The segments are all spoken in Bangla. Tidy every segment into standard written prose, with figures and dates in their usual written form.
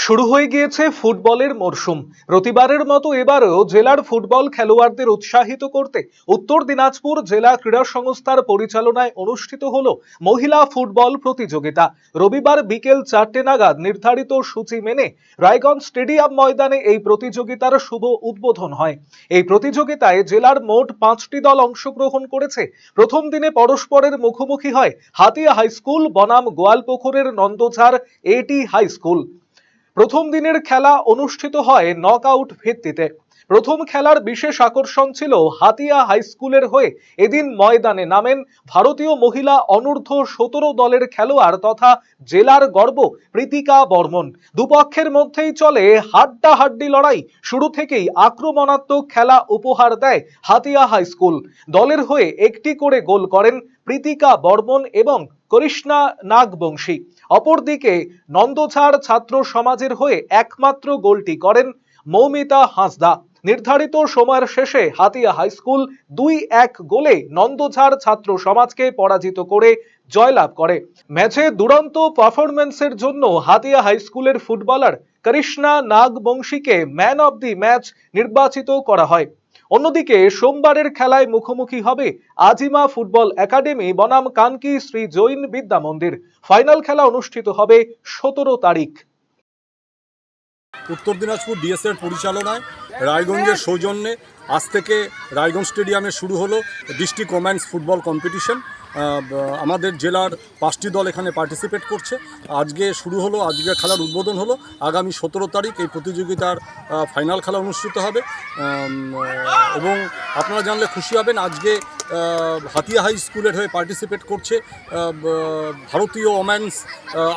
শুরু হয়ে গিয়েছে ফুটবলের মরশুম। প্রতিবারের মতো এবারেও জেলার ফুটবল খেলোয়াড়দের উৎসাহিত করতে উত্তর দিনাজপুর জেলা ক্রীড়া সংস্থার পরিচালনায় অনুষ্ঠিত হলো মহিলা ফুটবল প্রতিযোগিতা। রবিবার বিকেল 4টে নাগাদ নির্ধারিত সূচি মেনে রায়গঞ্জ স্টেডিয়াম ময়দানে এই প্রতিযোগিতার শুভ উদ্বোধন হয়। এই প্রতিযোগিতায় জেলার মোট 5টি দল অংশগ্রহণ করেছে। প্রথম দিনে পরস্পরের মুখোমুখি হয় হাতিয়া হাই স্কুল বনাম গোয়ালপুকুরের নন্দঝাড় এটি হাই স্কুল। প্রথম দিনের খেলা অনুষ্ঠিত হয় নকআউট ভিত্তিতে। প্রথম খেলার বিশেষ আকর্ষণ ছিল হাতিয়া হাই স্কুলের হয়ে এদিন ময়দানে নামেন ভারতীয় মহিলা অনূর্ধ্ব 17 দলের খেলোয়াড় তথা জেলার গর্ব প্রীতিকা বর্মন। দুপক্ষের মধ্যেই চলে হাড্ডাহাড্ডি লড়াই। শুরু থেকেই আক্রমণাত্মক খেলা উপহার দেয় হাতিয়া হাই স্কুল। দলের হয়ে একটি করে গোল করেন প্রীতিকা বর্মন এবং করিশ্মা নাগবংশী। অপরদিকে নন্দঝাড় ছাত্র সমাজের হয়ে একমাত্র গোলটি করেন মৌমিতা হাঁসদা। নির্ধারিত সময়ের শেষে হাতিয়া হাই স্কুল 2-1 গোলে নন্দঝাড় ছাত্র সমাজকে পরাজিত করে জয়লাভ করে। ম্যাচে দুরন্ত পারফরম্যান্সের জন্য হাতিয়া হাই স্কুলের ফুটবলার করিশ্মা নাগবংশীকে ম্যান অব দি ম্যাচ নির্বাচিত করা হয়। অন্যদিকে সোমবারের খেলায় মুখোমুখি হবে আজিমা ফুটবল একাডেমি বনাম কানকি শ্রী জৈন বিদ্যা মন্দির। ফাইনাল খেলা অনুষ্ঠিত হবে 17 তারিখ। উত্তর দিনাজপুর ডিএসএর পরিচালনায় রায়গঞ্জের সৌজন্যে আজ থেকে রায়গঞ্জ স্টেডিয়ামে শুরু হলো ডিস্ট্রিক্ট ওমেন্স ফুটবল কম্পিটিশন। আমাদের জেলার 5টি দল এখানে পার্টিসিপেট করছে। আজকে শুরু হলো, আজকে খেলার উদ্বোধন হলো। আগামী 17 তারিখ এই প্রতিযোগিতার ফাইনাল খেলা অনুষ্ঠিত হবে এবং আপনারা জানলে খুশি হবেন, আজকে হাতিয়া হাই স্কুলের হয়ে পার্টিসিপেট করছে ভারতীয় ওমেন্স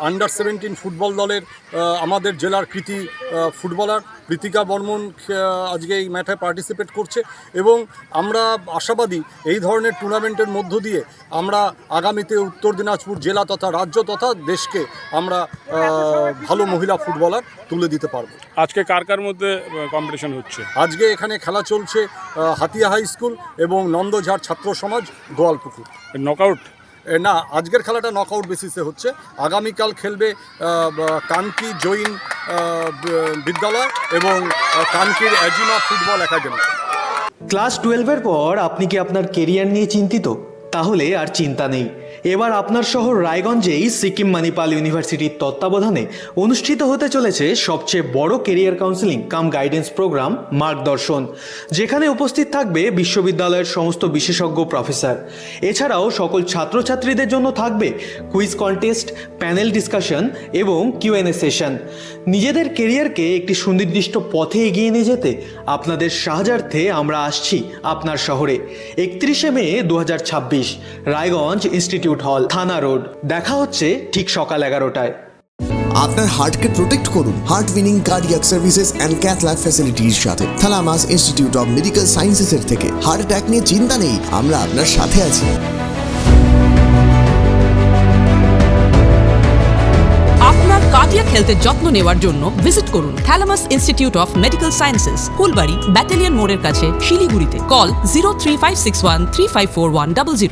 আন্ডার 17 ফুটবল দলের আমাদের জেলার কৃতি ফুটবলার প্রীতিকা বর্মন আজকে এই ম্যাচে পার্টিসিপেট করছে এবং আমরা আশাবাদী এই ধরনের টুর্নামেন্টের মধ্য দিয়ে আমরা আগামীতে উত্তর দিনাজপুর জেলা তথা রাজ্য তথা দেশকে আমরা ভালো মহিলা ফুটবলার তুলে দিতে পারবো। আজকে কার কার মধ্যে কম্পিটিশন হচ্ছে? আজকে এখানে খেলা চলছে হাতিয়া হাই স্কুল এবং নন্দঝাড় ছাত্র সমাজ গোয়ালপুকুর। নকআউট না, আজকের খেলাটা নকআউট বেসিসে হচ্ছে। আগামীকাল খেলবে কানকি জৈন বিদ্যালয় এবং কানকির আজিমা ফুটবল একাডেমি। ক্লাস 12-এর পর আপনি কি আপনার কেরিয়ার নিয়ে চিন্তিত? তাহলে আর চিন্তা নেই। এবার আপনার শহর রায়গঞ্জেই সিকিম মণিপাল ইউনিভার্সিটির তত্ত্বাবধানে অনুষ্ঠিত হতে চলেছে সবচেয়ে বড় কেরিয়ার কাউন্সেলিং কাম গাইডেন্স প্রোগ্রাম মার্গদর্শন, যেখানে উপস্থিত থাকবে বিশ্ববিদ্যালয়ের সমস্ত বিশেষজ্ঞ প্রফেসর। এছাড়াও সকল ছাত্রছাত্রীদের জন্য থাকবে কুইজ কন্টেস্ট, প্যানেল ডিসকাশন এবং কিউএনএ সেশন। নিজেদের কেরিয়ারকে একটি সুনির্দিষ্ট পথে এগিয়ে নিয়ে যেতে আপনাদের সাহায্যার্থে আমরা আসছি আপনার শহরে। 31শে মে 2026, রায়গঞ্জ ইনস্টিটিউট হল, থানা রোড। দেখা হচ্ছে ঠিক সকাল 11টায়। আপনার হার্টকে প্রোটেক্ট করুন heart winning cardiac services and cath lab ফ্যাসিলিটির সাথে থালামাস ইনস্টিটিউট অফ মেডিকেল সায়েন্সেসের থেকে। হার্ট অ্যাটাক নিয়ে চিন্তা নেই, আমরা আপনার সাথে আছি। আপনার কার্ডিয়াক হেলথের যত্ন নেওয়ার জন্য ভিজিট করুন থালামাস institute of medical sciences, Phulbari battalion মোড়ের কাছে, শিলিগুড়িতে। কল 03561354100।